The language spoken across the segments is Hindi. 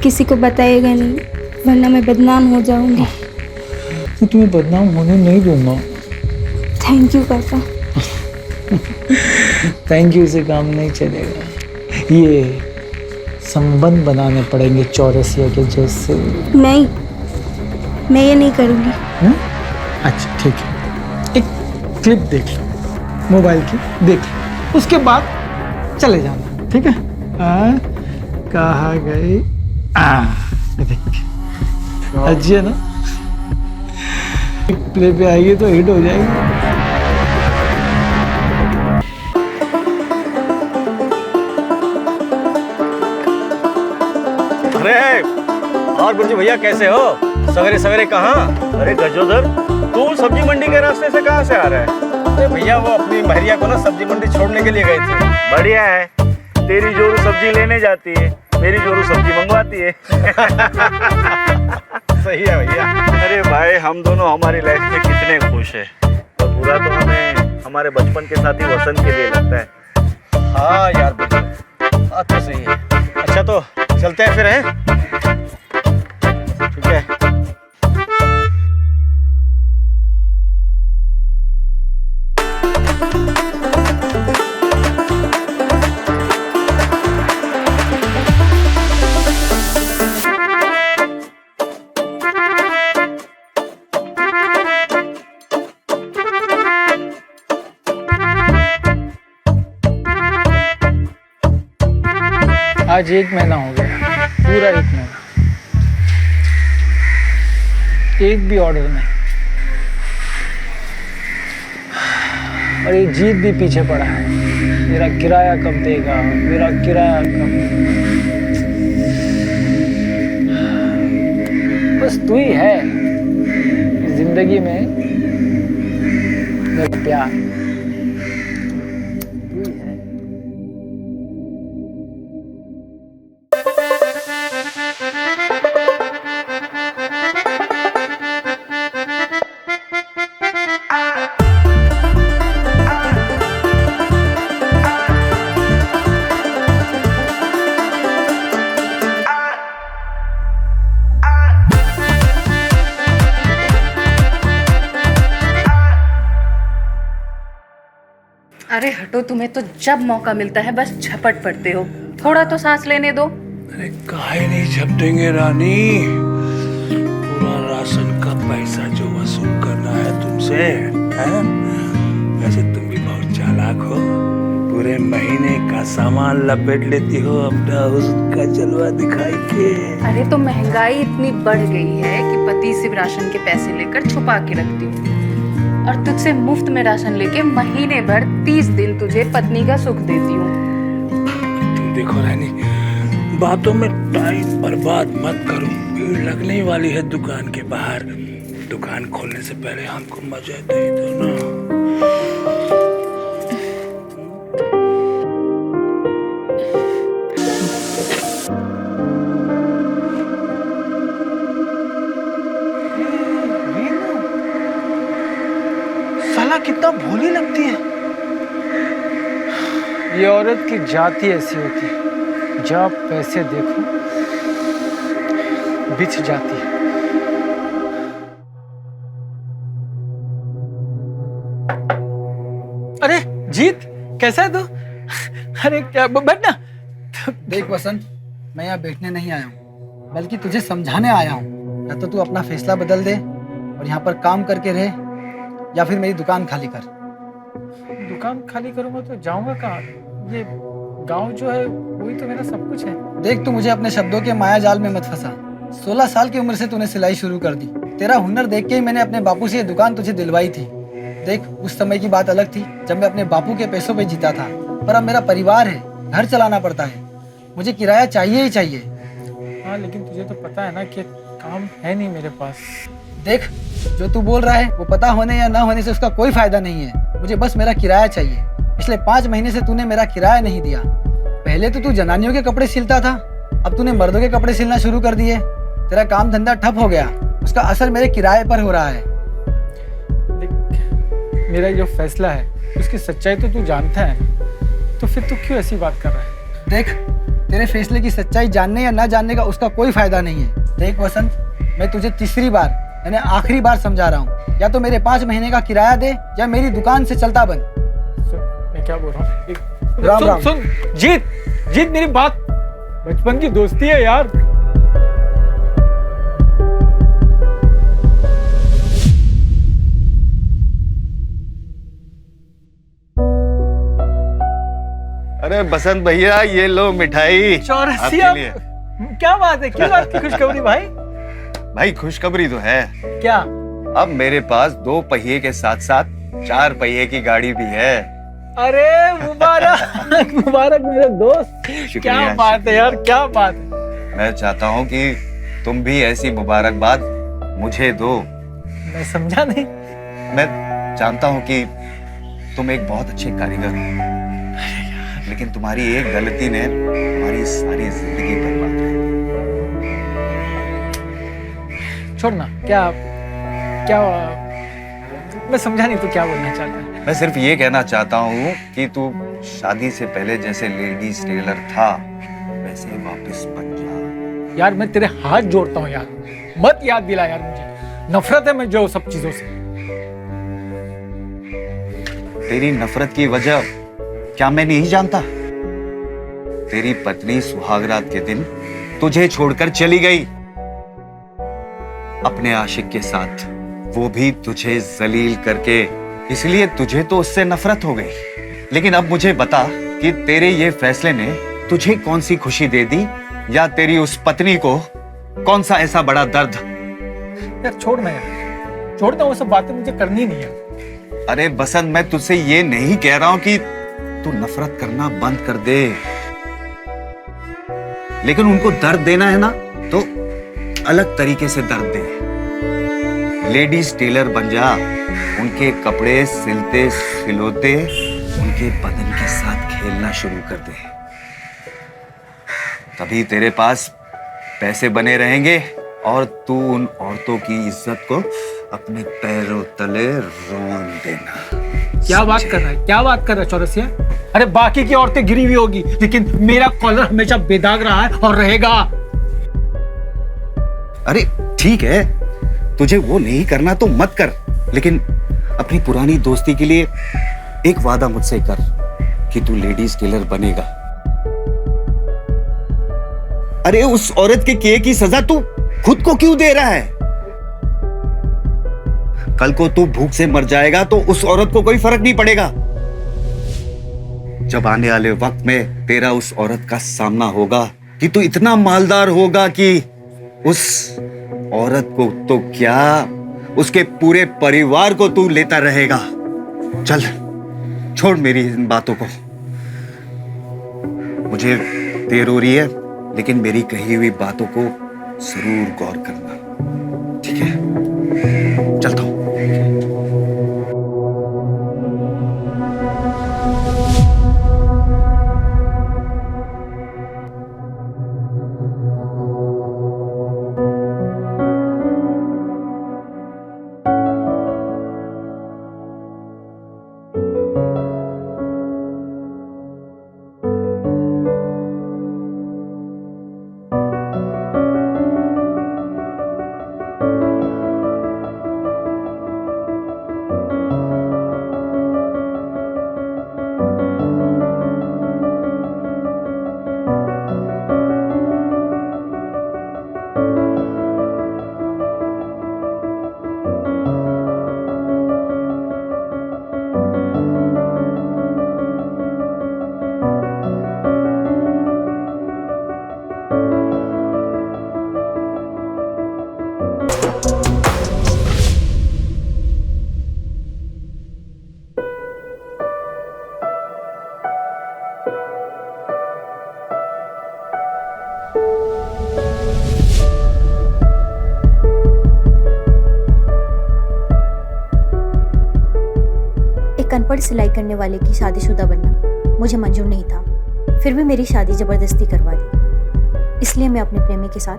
किसी को बताइएगा नहीं, वरना मैं बदनाम हो जाऊंगी। मैं तुम्हें बदनाम होने नहीं दूंगा। थैंक यू पापा। थैंक यू से काम नहीं चलेगा, ये संबंध बनाने पड़ेंगे चौरसिया के जैसे। नहीं, मैं ये नहीं करूंगी। अच्छा ठीक है, एक क्लिप देख लो मोबाइल की, देख लो, उसके बाद चले जाना, ठीक है? कहाँ गई? देख अच्छी है ना, प्ले पे आएगी तो हिट हो जाएगी। अरे और गुरुजी भैया कैसे हो? सवेरे सवेरे कहाँ? अरे गजोदर, तू सब्जी मंडी के रास्ते से कहाँ से आ रहा है? अरे भैया वो अपनी महरिया को ना सब्जी मंडी छोड़ने के लिए गए थे। बढ़िया है, तेरी जोरू सब्जी लेने जाती है, मेरी जोरू सब्जी मंगवाती है। सही है भैया। अरे भाई, हम दोनों हमारी लाइफ में कितने खुश हैं, और बुरा तो हमें हमारे बचपन के साथी वसंत के लिए लगता है। हाँ यार बिल्कुल, बात तो सही है। अच्छा तो चलते हैं फिर, हैं? ठीक है। आज 1 महीना हो गया, पूरा 1 महीना, एक भी ऑर्डर नहीं। और ये जीत भी पीछे पड़ा है, मेरा किराया कब देगा, मेरा किराया कब। बस तू ही है जिंदगी में मेरा प्यार, तू ही है। अरे हटो, तुम्हें तो जब मौका मिलता है बस झपट पड़ते हो। थोड़ा तो सांस लेने दो। अरे काहे नहीं झपटेंगे रानी, पूरा राशन का पैसा जो वसूल करना है तुमसे, हैं? वैसे तुम भी बहुत चालाक हो, पूरे महीने का सामान लपेट लेती हो अपना हुस्न का जलवा दिखाई के। अरे तो महंगाई इतनी बढ़ गई है कि पति सिर्फ राशन के पैसे लेकर छुपा के रखती हूँ, और तुझसे मुफ्त में राशन लेके महीने भर 30 दिन तुझे पत्नी का सुख देती हूँ। तुम देखो रानी, बातों में टाइम बर्बाद मत करो, भीड़ लगने वाली है दुकान के बाहर। दुकान खोलने से पहले हमको मजा दे दो ना। साला कितना भोली लगती है। ये औरत की जाति ऐसी होती है, जब पैसे देखो बिछ जाती है। अरे जीत, कैसा है तू? अरे क्या बैठना। देख वसंत, मैं यहाँ बैठने नहीं आया हूँ, बल्कि तुझे समझाने आया हूँ। या तो तू अपना फैसला बदल दे और यहाँ पर काम करके रहे, या फिर मेरी दुकान खाली कर। दुकान खाली करूंगा तो जाऊंगा कहाँ? ये गांव जो है वही तो मेरा सब कुछ है। देख, तू मुझे अपने शब्दों के माया जाल में मत फंसा। 16 साल की उम्र से तूने सिलाई शुरू कर दी। तेरा हुनर देख के ही मैंने अपने बापू से ये दुकान तुझे दिलवाई थी। देख, उस समय की बात अलग थी जब मैं अपने बापू के पैसों पे जीता था, पर अब मेरा परिवार है, घर चलाना पड़ता है, मुझे किराया चाहिए ही चाहिए। हाँ, लेकिन तुझे तो पता है ना कि काम है नहीं मेरे पास। देख, जो तू बोल रहा है वो पता होने या ना होने से उसका कोई फायदा नहीं है। मुझे बस मेरा किराया चाहिए। पिछले 5 महीने से तूने मेरा किराया नहीं दिया। पहले तो तू जनानियों के कपड़े सिलता था, अब तूने मर्दों के कपड़े सिलना शुरू कर दिए। तेरा काम धंधा ठप हो गया, उसका असर मेरे किराए पर हो रहा है। देख, मेरा जो फैसला है उसकी सच्चाई तो तू जानता है, तो फिर तू क्यों ऐसी बात कर रहा है? देख, तेरे फैसले की सच्चाई जानने या ना जानने का उसका कोई फायदा नहीं है। देख वसंत, मैं तुझे तीसरी बार यानी आखिरी बार समझा रहा हूँ, या तो मेरे 5 महीने का किराया दे या मेरी दुकान से चलता बन। मैं क्या बोल रहा हूँ, राम राम। सुन जीत मेरी बात, बचपन की दोस्ती है यार। अरे बसंत भैया, ये लो मिठाई चौरसिया, आपके लिए। क्या बात है, क्यों बात की खुशखबरी भाई? भाई खुशखबरी तो है, क्या? अब मेरे पास 2 पहिए के साथ साथ 4 पहिए की गाड़ी भी है। अरे मुबारक मुबारक मेरे दोस्त, शुक्रिया, क्या बात है यार, क्या बात है। मैं चाहता हूँ कि तुम भी ऐसी मुबारकबाद मुझे दो। मैं समझा नहीं। मैं जानता हूँ कि तुम एक बहुत अच्छे कारीगर हो, लेकिन तुम्हारी एक गलती ने तुम्हारी सारी जिंदगी बर्बाद कर दी। छोड़ना, क्या मैं समझा नहीं, तू क्या बोलना चाहता है? मैं सिर्फ ये कहना चाहता हूँ कि तू शादी से पहले जैसे लेडीज टेलर था वैसे वापस बन जा। यार मैं तेरे हाथ जोड़ता हूँ यार, मत याद दिला यार, मुझे नफरत है मैं जो सब चीजों से। तेरी नफरत की वजह क्या मैं नहीं जानता? तेरी पत्नी सुहागरात के दिन तुझे छोड़कर चली गई अपने आशिक के साथ, वो भी तुझे जलील करके। इसलिए तुझे तो उससे नफरत हो गई। लेकिन अब मुझे बता कि तेरे ये फैसले ने तुझे कौन सी खुशी दे दी, या तेरी उस पत्नी को कौन सा ऐसा बड़ा दर्द? यार छोड़ना यार, छोड़ना, वो सब बातें मुझे करनी नहीं है। अरे बसंत, मैं तुझसे ये नहीं कह रहा हूं कि तू नफरत करना बंद कर दे, लेकिन उनको दर्द देना है ना तो अलग तरीके से दर्द दे। लेडीज टेलर बन जा, उनके कपड़े सिलते सिलोते उनके बदन के साथ खेलना शुरू कर दे। तभी तेरे पास पैसे बने रहेंगे और तू उन औरतों की इज्जत को अपने पैरों तले रोन देना। क्या बात कर रहा है, क्या बात कर रहा है चौरसिया? अरे बाकी की औरतें गिरी हुई होगी, लेकिन मेरा कॉलर हमेशा बेदाग रहा है और रहेगा। अरे ठीक है, तुझे वो नहीं करना तो मत कर, लेकिन अपनी पुरानी दोस्ती के लिए एक वादा मुझसे कर कि तू लेडीज टेलर बनेगा। अरे उस औरत के किए की सजा तू खुद को क्यों दे रहा है? कल को तू भूख से मर जाएगा तो उस औरत को कोई फर्क नहीं पड़ेगा। जब आने वाले वक्त में तेरा उस औरत का सामना होगा कि तू इतना मालदार होगा कि उस औरत को तो क्या, उसके पूरे परिवार को तू लेता रहेगा। चल छोड़ मेरी इन बातों को, मुझे देर हो रही है, लेकिन मेरी कही हुई बातों को जरूर गौर करना, ठीक है? चलता हूं। अनपढ़ सिलाई करने वाले की शादीशुदा बनना मुझे मंजूर नहीं था, फिर भी मेरी शादी जबरदस्ती करवा दी। इसलिए मैं अपने प्रेमी के साथ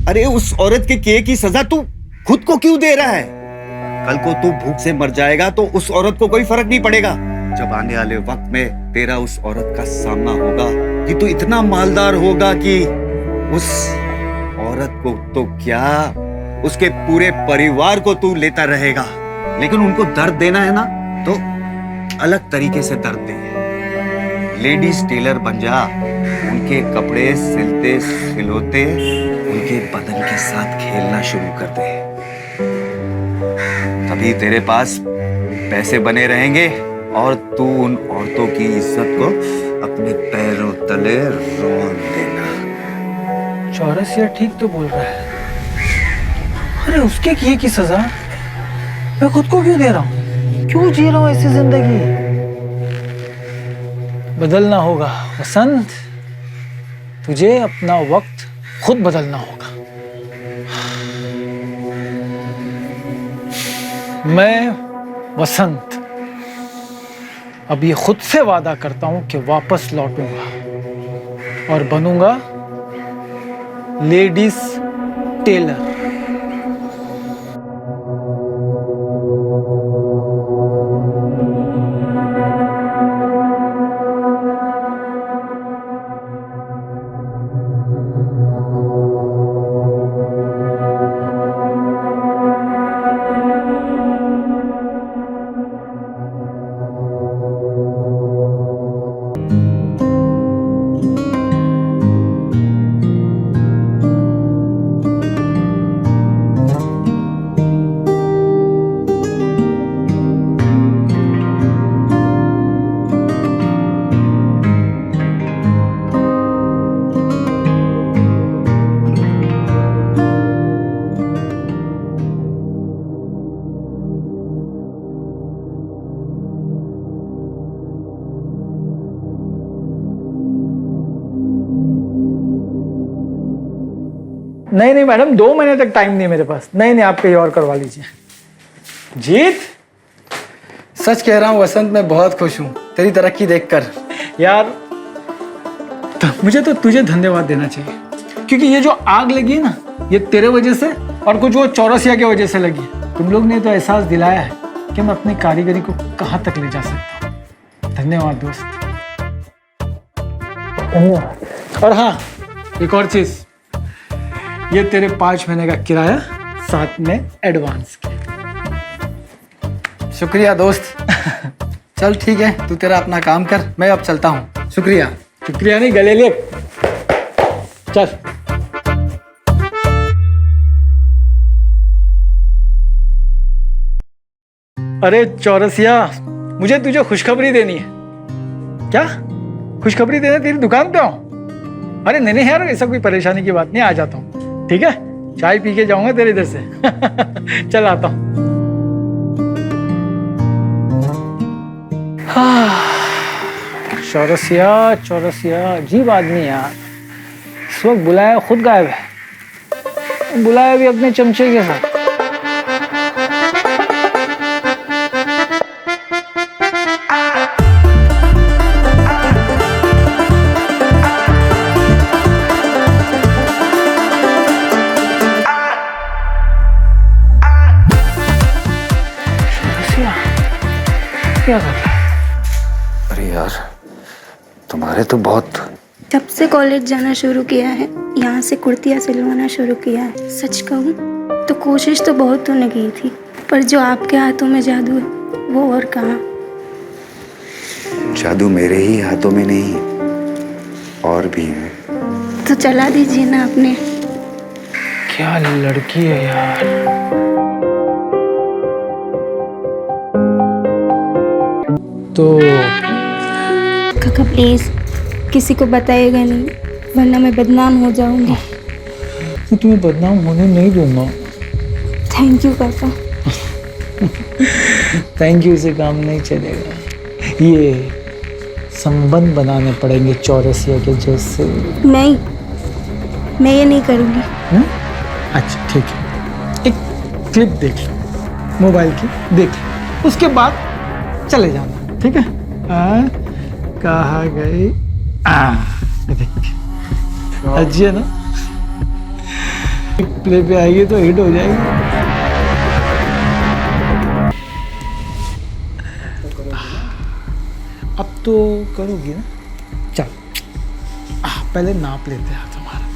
अरे उस औरत के किए की सजा तू खुद को क्यों दे रहा है? कल को तू भूख से मर जाएगा तो उस औरत को कोई फर्क नहीं पड़ेगा। जब आने वाले वक्त में तेरा उस औरत का सामना होगा कि तू इतना मालदार होगा कि उस औरत को तो क्या, उसके पूरे परिवार को तू लेता रहेगा। लेकिन उनको दर्द देना है ना तो अलग तरीके से दर्द दे। लेडीज टेलर बन जा, उनके कपड़े सिलते सिलोते उनके बदन के साथ खेलना शुरू कर दे। तभी तेरे पास पैसे बने रहेंगे और तू उन औरतों की इज्जत को अपने पैरों तले रोन देना। चौरसिया ठीक तो बोल रहा है। अरे उसके किए की सजा मैं खुद को क्यों दे रहा हूँ? क्यों जी रहा हूँ ऐसी जिंदगी? बदलना होगा वसंत, तुझे अपना वक्त खुद बदलना होगा। मैं वसंत अब ये खुद से वादा करता हूं कि वापस लौटूंगा और बनूंगा लेडीज टेलर। नहीं मैडम, 2 महीने तक टाइम नहीं है मेरे पास। नहीं आप कहीं और करवा लीजिए। जीत, सच कह रहा हूँ वसंत, मैं बहुत खुश हूँ तेरी तरक्की देखकर। यार तो मुझे तो तुझे धन्यवाद देना चाहिए, क्योंकि ये जो आग लगी है ना, ये तेरे वजह से और कुछ वो चौरसिया की वजह से लगी है। तुम लोग ने तो एहसास दिलाया है कि मैं अपनी कारीगरी को कहाँ तक ले जा सकता हूँ। धन्यवाद दोस्त, धन्यवाद। और हाँ, एक और चीज, ये तेरे 5 महीने का किराया साथ में एडवांस के। शुक्रिया दोस्त। चल ठीक है, तू तेरा अपना काम कर, मैं अब चलता हूँ। शुक्रिया। शुक्रिया नहीं, गले ले। चल। अरे चौरसिया, मुझे तुझे खुशखबरी देनी है। क्या खुशखबरी देना? तेरी दुकान पे आऊं? अरे नहीं यार, ऐसा कोई परेशानी की बात नहीं, आ जाता हूँ। ठीक है, चाय पी के जाऊंगा तेरे इधर से। चल आता हूँ। चौरसिया अजीब आदमी यार। इस वक्त बुलाया खुद गायब है, बुलाया भी अपने चमचे के साथ। क्या कर रहा है? अरे यार, तुम्हारे तो बहुत। जब से कॉलेज जाना शुरू किया है, यहाँ से कुर्तियाँ सिलवाना शुरू किया है, सच कहूँ तो कोशिश तो बहुत तूने की थी, पर जो आपके हाथों में जादू है वो और कहाँ। जादू मेरे ही हाथों में नहीं, और भी है। तो चला दीजिए ना अपने। क्या लड़की है यार। तो काका प्लीज किसी को बताइएगा नहीं, वरना मैं बदनाम हो जाऊंगी। मैं तुम्हें बदनाम होने नहीं दूंगा। थैंक यू काका। थैंक यू से काम नहीं चलेगा, ये संबंध बनाने पड़ेंगे चौरसिया के जैसे। नहीं, मैं ये नहीं करूंगी। अच्छा ठीक है, एक क्लिप देख लो मोबाइल की, देख लो, उसके बाद चले जाना। ठीक है? कहा गई अच्छी है ना? प्ले पे आएगी तो हिट हो जाएगी। तो करोगी ना? चल पहले नाप लेते हैं तुम्हारा।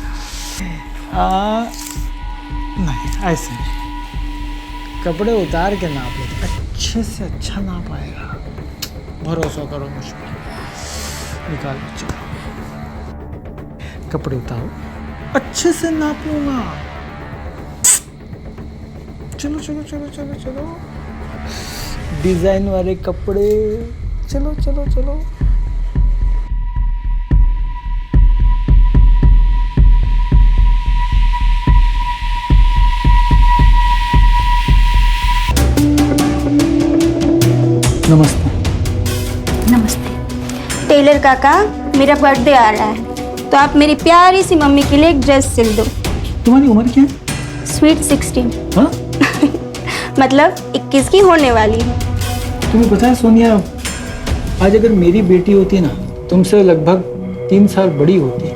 नहीं ऐसे नहीं, कपड़े उतार के नाप लेते, अच्छे से अच्छा नाप आएगा, भरोसा करो मुझ पर। निकालो, चलो कपड़े उतारो, अच्छे से नाप लूंगा। चलो चलो चलो चलो चलो, डिजाइन वाले कपड़े, चलो चलो चलो। नमस्ते। नमस्ते। टेलर काका, मेरा बर्थडे आ रहा है तो आप मेरी प्यारी सी मम्मी के लिए एक ड्रेस सिल दो। तुम्हारी उम्र क्या है? स्वीट 16। हाँ? मतलब 21 की होने वाली है। तुम्हें पता है सोनिया, आज अगर मेरी बेटी होती ना, तुमसे लगभग 3 साल बड़ी होती।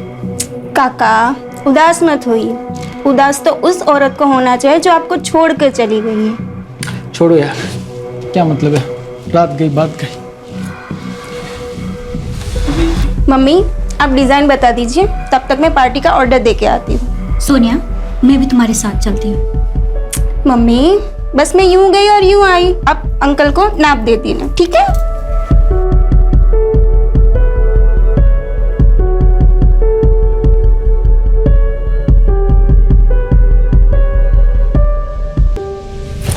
काका उदास मत होइए, उदास तो उस औरत को होना चाहिए जो आपको छोड़ कर चली गई है। छोड़ो यार, क्या मतलब है, रात गई बात गई। मम्मी आप डिज़ाइन बता दीजिए, तब तक मैं पार्टी का ऑर्डर दे के आती हूँ। सोनिया, मैं भी तुम्हारे साथ चलती हूँ। मम्मी बस मैं यूं गई और यूं आई, अब अंकल को नाप दे देना, ठीक है?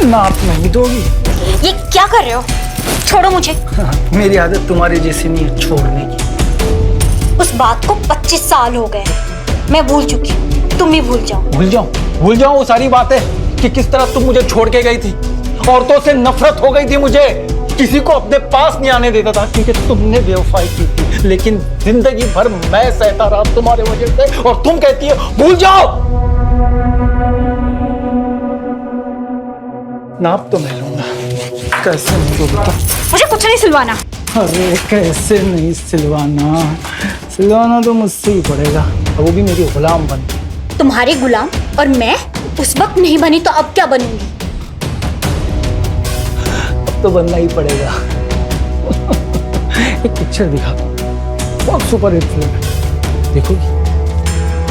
नाप नहीं दोगी? ये क्या कर रहे हो? छोड़ो मुझे। मेरी आदत तुम्हारी जैसी नहीं है छोड़ने की। उस बात को 25 साल हो गए, मैं भूल चुकी हूँ, तुम भी भूल जाओ। भूल जाऊं वो सारी बातें कि किस तरह तुम मुझे छोड़ के गई थी। औरतों से नफरत हो गई थी मुझे, किसी को अपने पास नहीं आने देता था क्योंकि तुमने बेवफाई की थी। लेकिन जिंदगी भर मैं सहता रहा तुम्हारे वजह से, और तुम कहती हो भूल जाओ। नाप तो मैं लूंगा, कैसे नहीं लूंगा? मुझे कुछ नहीं सिलवाना। अरे कैसे नहीं सिलवाना, सिलवाना तो मुझसे ही पड़ेगा, वो भी मेरी गुलाम बन। तुम्हारी गुलाम? और मैं उस वक्त नहीं बनी तो अब क्या बनूंगी? अब तो बनना ही पड़ेगा। एक पिक्चर दिखा, बहुत सुपर हिट फिल्म है, देखोगी?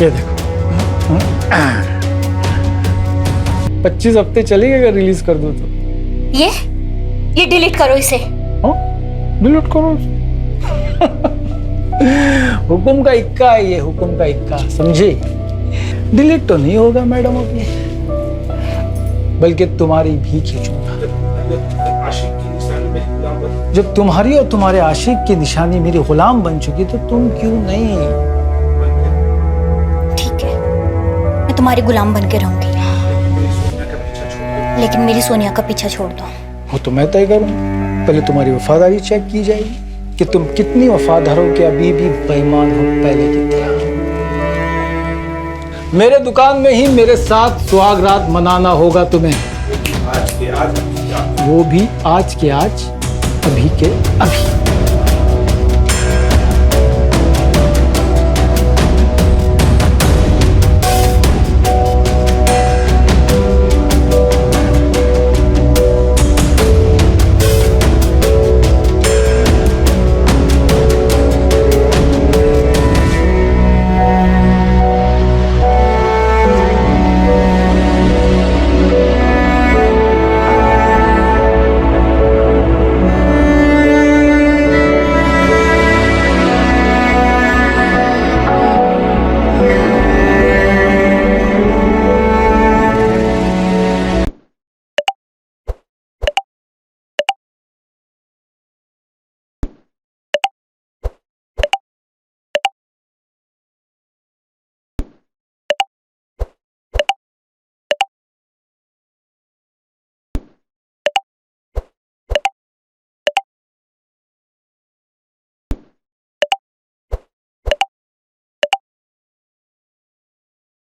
ये देखो, 25 हफ्ते चलेगी अगर रिलीज कर दो तो। ये डिलीट करो इसे। डिलीट करो। हुक्म का इक्का है ये, हुक्म का इक्का, समझे? डिलीट तो नहीं होगा मैडम अपनी, बल्कि तुम्हारी भी खींचूंगा। जब तुम्हारी और तुम्हारे आशिक की निशानी मेरी गुलाम बन चुकी तो तुम क्यों नहीं? ठीक है, मैं तुम्हारी गुलाम बन के रहूंगी, लेकिन मेरी सोनिया का पीछा छोड़ दो। वो तो मैं तय करूँ, पहले तुम्हारी वफादारी चेक की जाएगी कि तुम कितनी वफादार हो, कि अभी भी बेईमान हो पहले की तरह। मेरे दुकान में ही मेरे साथ सुहागरात मनाना होगा तुम्हें, वो भी आज के आज, अभी के अभी।